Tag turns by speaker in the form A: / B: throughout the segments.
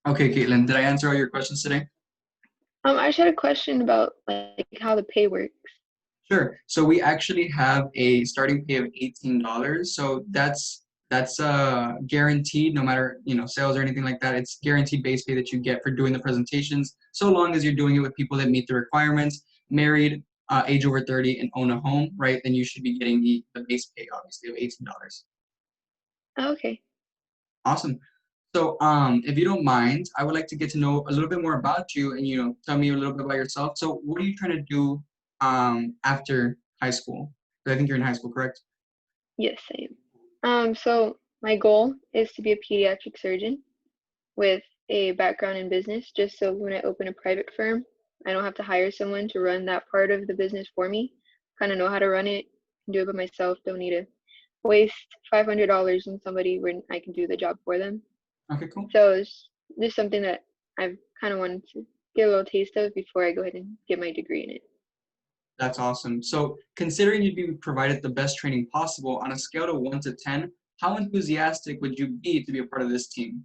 A: Okay, Caitlin, did I answer all your questions today?
B: I just had a question about like how the pay works.
A: Sure. So we actually have a starting pay of $18. So that's guaranteed no matter, sales or anything like that. It's guaranteed base pay that you get for doing the presentations, so long as you're doing it with people that meet the requirements, married, age over 30, and own a home, right? Then you should be getting the base pay, obviously, of $18.
B: Oh, okay.
A: Awesome. So, if you don't mind, I would like to get to know a little bit more about you and, tell me a little bit about yourself. So, what are you trying to do after high school? 'Cause I think you're in high school, correct?
B: Yes, I am. So my goal is to be a pediatric surgeon with a background in business, just so when I open a private firm, I don't have to hire someone to run that part of the business for me. Kind of know how to run it, can do it by myself. Don't need to waste $500 on somebody when I can do the job for them.
A: Okay, cool.
B: So it's just something that I've kind of wanted to get a little taste of before I go ahead and get my degree in it.
A: That's awesome. So, considering you'd be provided the best training possible on a scale of 1 to 10, how enthusiastic would you be to be a part of this team?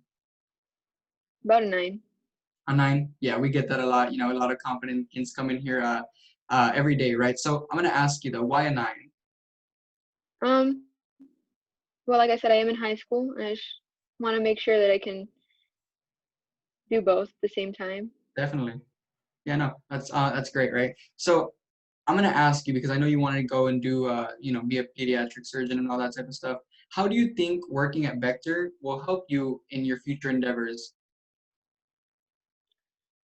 B: About a 9.
A: A 9? Yeah, we get that a lot. A lot of competent kids come in here every day, right? So, I'm going to ask you though, why a 9?
B: Um, well, like I said, I am in high school, and I just want to make sure that I can do both at the same time.
A: Definitely. Yeah, no, that's great, right? So I'm gonna ask you because I know you want to go and do be a pediatric surgeon and all that type of stuff. How do you think working at Vector will help you in your future endeavors?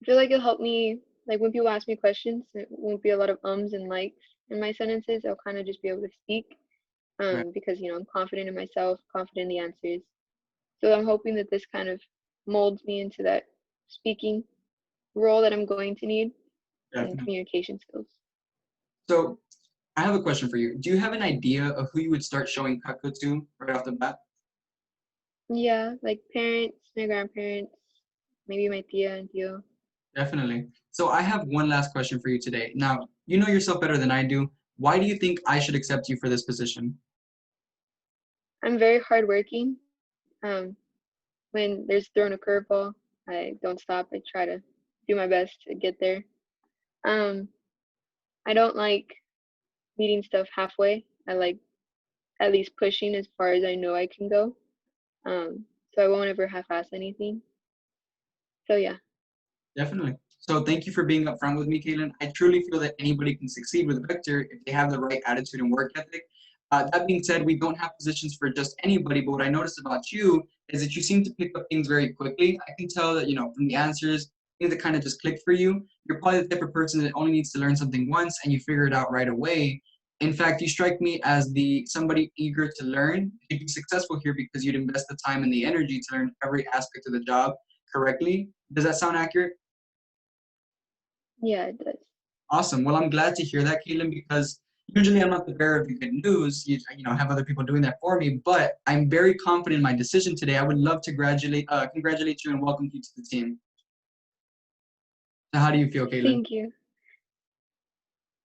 B: I feel like it'll help me, like when people ask me questions, it won't be a lot of ums and likes in my sentences. I'll kind of just be able to speak,
A: Right,
B: because I'm confident in myself, confident in the answers. So I'm hoping that this kind of molds me into that speaking role that I'm going to need and
A: definitely.
B: communication skills.
A: So I have a question for you. Do you have an idea of who you would start showing Cutco to right off the bat?
B: Yeah, like parents, my grandparents, maybe my tia and tio.
A: Definitely. So I have one last question for you today. Now, you know yourself better than I do. Why do you think I should accept you for this position?
B: I'm very hardworking. Um, when there's thrown a curveball, I don't stop. I try to do my best to get there. Um, I don't like meeting stuff halfway. I like at least pushing as far as I know I can go. So I won't ever half-ass anything. So yeah,
A: Definitely. So thank you for being upfront with me, Caitlin. I truly feel that anybody can succeed with Vector if they have the right attitude and work ethic. That being said, we don't have positions for just anybody, but what I noticed about you is that you seem to pick up things very quickly. I can tell that, from the answers, things that kind of just click for you. You're probably the type of person that only needs to learn something once and you figure it out right away. In fact, you strike me as the somebody eager to learn. You'd be successful here because you'd invest the time and the energy to learn every aspect of the job correctly. Does that sound accurate?
B: yeah, it does.
A: Awesome. Well, I'm glad to hear that, Caitlin, because usually I'm not the bearer of the good news. Have other people doing that for me, but I'm very confident in my decision today. I would love to congratulate you and welcome you to the team. So how do you feel, Caitlin?
B: Thank you.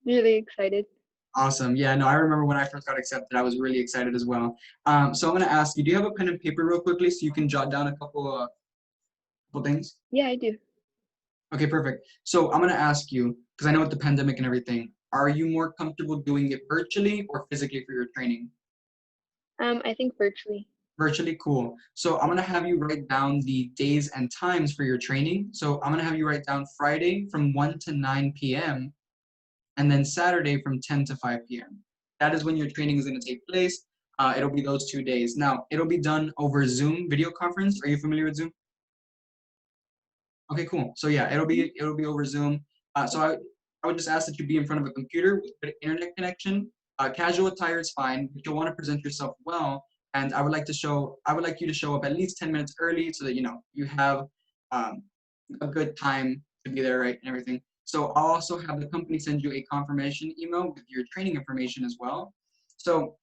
B: Really excited.
A: Awesome. Yeah, no, I remember when I first got accepted, I was really excited as well. So I'm going to ask you, do you have a pen and paper real quickly so you can jot down a couple things?
B: Yeah, I do.
A: Okay, perfect. So I'm going to ask you, because I know with the pandemic and everything, are you more comfortable doing it virtually or physically for your training?
B: I think virtually.
A: Virtually, cool. So I'm gonna have you write down the days and times for your training. So I'm gonna have you write down Friday from 1 to 9 p.m. and then Saturday from 10 to 5 p.m. That is when your training is gonna take place. It'll be those 2 days. Now, it'll be done over Zoom video conference. Are you familiar with Zoom? Okay, cool. So yeah, it'll
B: Mhm.
A: be over Zoom. So I would just ask that you be in front of a computer with good internet connection. Casual attire is fine, but you'll want to present yourself well. And I would like you to show up at least 10 minutes early so that you have um, a good time to be there, right, and everything. So I'll also have the company send you a confirmation email with your training information as well. So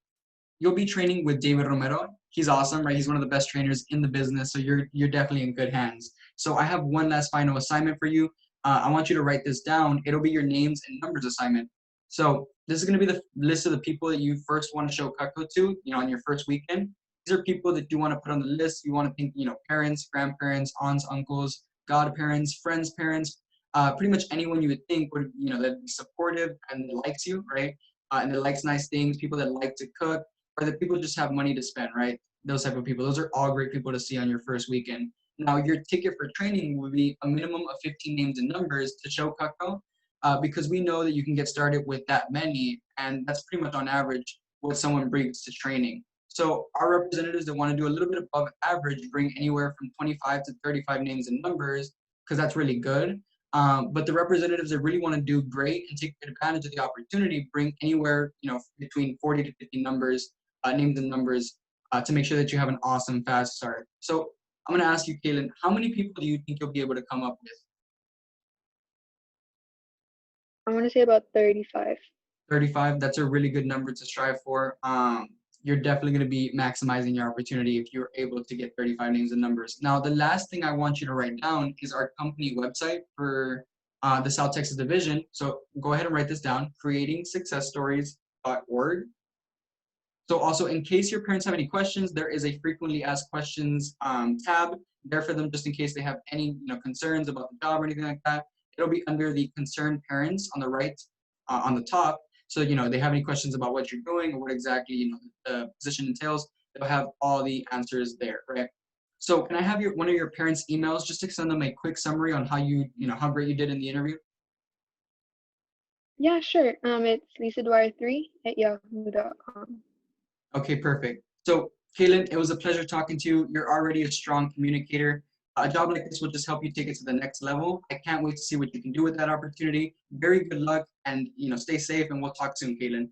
A: you'll be training with David Romero. He's awesome, right? He's one of the best trainers in the business, so you're definitely in good hands. So I have one last final assignment for you. I want you to write this down. It'll be your names and numbers assignment. So this is going to be the list of the people that you first want to show Cutco to, on your first weekend. These are people that you want to put on the list. You want to think, parents, grandparents, aunts, uncles, godparents, friends, parents, pretty much anyone you would think would, that'd be supportive and that likes you, right? And that likes nice things, people that like to cook, or that people just have money to spend, right? Those type of people. Those are all great people to see on your first weekend. Now, your ticket for training would be a minimum of 15 names and numbers to show Kakao, because we know that you can get started with that many, and that's pretty much on average what someone brings to training. So our representatives that want to do a little bit above average bring anywhere from 25 to 35 names and numbers, because that's really good. But the representatives that really want to do great and take advantage of the opportunity bring anywhere, between 40 to 50 numbers, names and numbers, to make sure that you have an awesome fast start. So I'm going to ask you, Kaylin, how many people do you think you'll be able to come up with?
B: I want to say about 35.
A: 35, that's a really good number to strive for. You're definitely going to be maximizing your opportunity if you're able to get 35 names and numbers. Now, the last thing I want you to write down is our company website for the South Texas Division. So go ahead and write this down, creatingsuccessstories.org. So also, in case your parents have any questions, there is a frequently asked questions tab there for them, just in case they have any concerns about the job or anything like that. It'll be under the concerned parents on the right, on the top. So they have any questions about what you're doing or what exactly the position entails. They'll have all the answers there, right? So can I have one of your parents' emails just to send them a quick summary on how how great you did in the interview?
B: Yeah, sure. It's lisadwyer3@yahoo.com.
A: Okay, perfect. So, Kaylin, it was a pleasure talking to you. You're already a strong communicator. A job like this will just help you take it to the next level. I can't wait to see what you can do with that opportunity. Very good luck, and stay safe, and we'll talk soon, Kaylin.